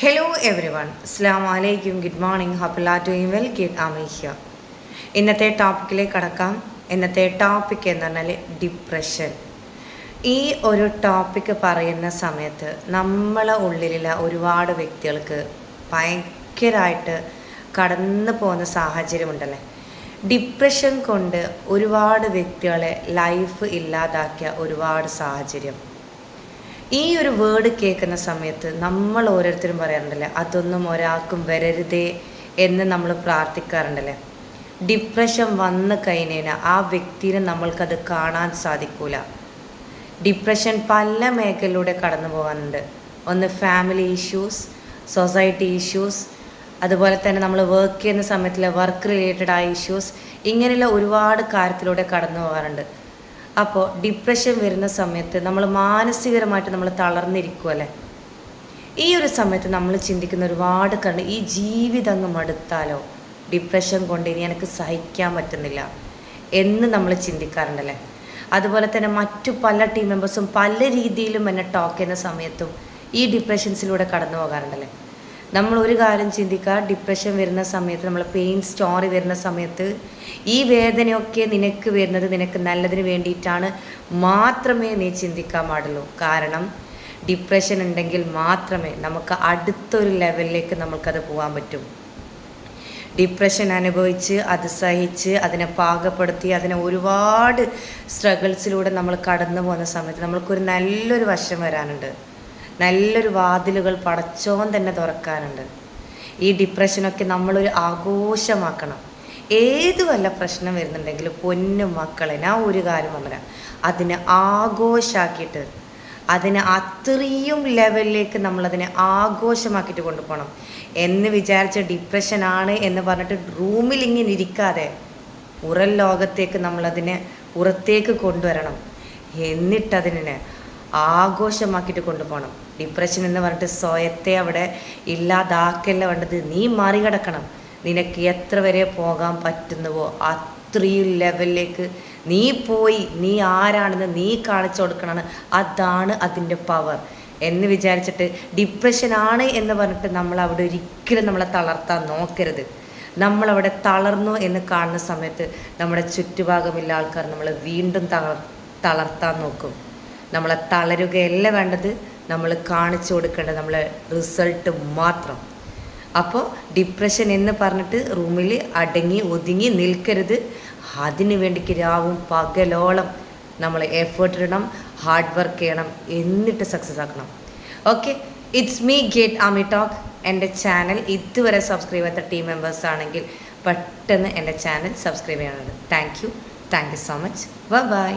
Hello everyone. Assalamu alaikum. Good morning. Hope you are doing well. Kid Amisha. ഇന്നത്തെ ടോപ്പിക്കിലേക്ക് കടക്കാം. ഇന്നത്തെ topic എന്ന് പറഞ്ഞാൽ ഡിപ്രഷൻ. ഈ ഒരു ടോപ്പിക്ക് പറയുന്ന സമയത്ത് നമ്മളെ ഉള്ളിലുള്ള ഒരുപാട് വ്യക്തികൾക്ക് ഭയങ്കരമായിട്ട് കടന്നു പോകുന്ന സാഹചര്യമുണ്ടല്ലേ. ഡിപ്രഷൻ കൊണ്ട് ഒരുപാട് വ്യക്തികളെ ലൈഫ് ഇല്ലാതാക്കിയ ഒരുപാട് സാഹചര്യം. ഈ ഒരു വേർഡ് കേൾക്കുന്ന സമയത്ത് നമ്മൾ ഓരോരുത്തരും പറയാറുണ്ടല്ലേ, അതൊന്നും ഒരാൾക്കും വരരുതേ എന്ന് നമ്മൾ പ്രാർത്ഥിക്കാറുണ്ടല്ലേ. ഡിപ്രഷൻ വന്നു കഴിഞ്ഞാൽ ആ വ്യക്തിനെ നമ്മൾക്കത് കാണാൻ സാധിക്കൂല. ഡിപ്രഷൻ പല മേഖലയിലൂടെ കടന്നു പോകാനുണ്ട്. ഒന്ന് ഫാമിലി ഇഷ്യൂസ്, സൊസൈറ്റി ഇഷ്യൂസ്, അതുപോലെ തന്നെ നമ്മൾ വർക്ക് ചെയ്യുന്ന സമയത്തിലെ വർക്ക് റിലേറ്റഡ് ആയ ഇഷ്യൂസ്, ഇങ്ങനെയുള്ള ഒരുപാട് കാര്യത്തിലൂടെ കടന്നു പോകാറുണ്ട്. അപ്പോൾ ഡിപ്രഷൻ വരുന്ന സമയത്ത് നമ്മൾ മാനസികമായിട്ട് നമ്മൾ തളർന്നിരിക്കുമല്ലേ. ഈ ഒരു സമയത്ത് നമ്മൾ ചിന്തിക്കുന്ന ഒരുപാട് കാരണം, ഈ ജീവിതം അങ്ങ് മടുത്താലോ, ഡിപ്രഷൻ കൊണ്ട് ഇനി എനിക്ക് സഹിക്കാൻ പറ്റുന്നില്ല എന്ന് നമ്മൾ ചിന്തിക്കാറുണ്ടല്ലേ. അതുപോലെ തന്നെ മറ്റു പല ടീം മെമ്പേഴ്സും പല രീതിയിലും എന്നെ ടോക്ക് ചെയ്യുന്ന സമയത്തും ഈ ഡിപ്രഷൻസിലൂടെ കടന്നു പോകാറുണ്ടല്ലേ. നമ്മൾ ഒരു കാര്യം ചിന്തിക്കുക, ഡിപ്രഷൻ വരുന്ന സമയത്ത്, നമ്മൾ പെയിൻ സ്റ്റോറി വരുന്ന സമയത്ത് ഈ വേദനയൊക്കെ നിനക്ക് വരുന്നത് നിനക്ക് നല്ലതിന് വേണ്ടിയിട്ടാണ് മാത്രമേ നീ ചിന്തിക്കാൻ പാടുള്ളൂ. കാരണം ഡിപ്രഷൻ ഉണ്ടെങ്കിൽ മാത്രമേ നമുക്ക് അടുത്തൊരു ലെവലിലേക്ക് നമുക്കത് പോകാൻ പറ്റും. ഡിപ്രഷൻ അനുഭവിച്ച് അത് സഹിച്ച് അതിനെ പാകപ്പെടുത്തി അതിനെ ഒരുപാട് സ്ട്രഗിൾസിലൂടെ നമ്മൾ കടന്നു പോകുന്ന സമയത്ത് നമ്മൾക്കൊരു നല്ലൊരു വശം വരാനുണ്ട്. നല്ലൊരു വാതിലുകൾ പടച്ചോൻ തന്നെ തുറക്കാനുണ്ട്. ഈ ഡിപ്രഷനൊക്കെ നമ്മളൊരു ആഘോഷമാക്കണം. ഏത് വല്ല പ്രശ്നം വരുന്നുണ്ടെങ്കിലും പൊന്നു മക്കളെ, ഞാൻ ഒരു കാര്യം പറഞ്ഞുതരാം, അതിനെ ആഘോഷമാക്കിയിട്ട് അതിനെ അത്രയും ലെവലിലേക്ക് നമ്മളതിനെ ആഘോഷമാക്കിയിട്ട് കൊണ്ടുപോകണം. എന്ന് വിചാരിച്ച ഡിപ്രഷനാണ് എന്ന് പറഞ്ഞിട്ട് റൂമിൽ ഇങ്ങനെ ഇരിക്കാതെ പുറം ലോകത്തേക്ക് നമ്മളതിനെ പുറത്തേക്ക് കൊണ്ടുവരണം. എന്നിട്ടതിനെ ആഘോഷമാക്കിയിട്ട് കൊണ്ടുപോകണം. ഡിപ്രഷൻ എന്ന് പറഞ്ഞിട്ട് സ്വയത്തെ അവിടെ ഇല്ലാതാക്കല്ല വേണ്ടത്, നീ മറികടക്കണം. നിനക്ക് എത്ര വരെ പോകാൻ പറ്റുന്നുവോ അത്രയും ലെവലിലേക്ക് നീ പോയി നീ ആരാണെന്ന് നീ കാണിച്ചു കൊടുക്കണം. അതാണ് അതിൻ്റെ പവർ. എന്ന് വിചാരിച്ചിട്ട് ഡിപ്രഷനാണ് എന്ന് പറഞ്ഞിട്ട് നമ്മൾ അവിടെ ഒരിക്കലും നമ്മളെ തളർത്താൻ നോക്കരുത്. നമ്മളവിടെ തളർന്നു എന്ന് കാണുന്ന സമയത്ത് നമ്മുടെ ചുറ്റുഭാഗമുള്ള ആൾക്കാർ നമ്മളെ വീണ്ടും തളർത്താൻ നോക്കും. നമ്മളെ തളരുകയല്ല വേണ്ടത്, നമ്മൾ കാണിച്ചു കൊടുക്കേണ്ടത് നമ്മളെ റിസൾട്ട് മാത്രം. അപ്പോൾ ഡിപ്രഷൻ എന്ന് പറഞ്ഞിട്ട് റൂമിൽ അടങ്ങി ഒതുങ്ങി നിൽക്കരുത്. അതിന് വേണ്ടിക്ക് രാവും പകലോളം നമ്മൾ എഫേർട്ട് ഇടണം, ഹാർഡ് വർക്ക് ചെയ്യണം, എന്നിട്ട് സക്സസ് ആക്കണം. Okay, it's me gate Ami talk. എൻ്റെ ചാനൽ ഇതുവരെ സബ്സ്ക്രൈബ് ചെയ്യാത്ത ടീം മെമ്പേഴ്സ് ആണെങ്കിൽ പെട്ടെന്ന് എൻ്റെ ചാനൽ സബ്സ്ക്രൈബ് ചെയ്യാനുണ്ട്. Thank you so much. By.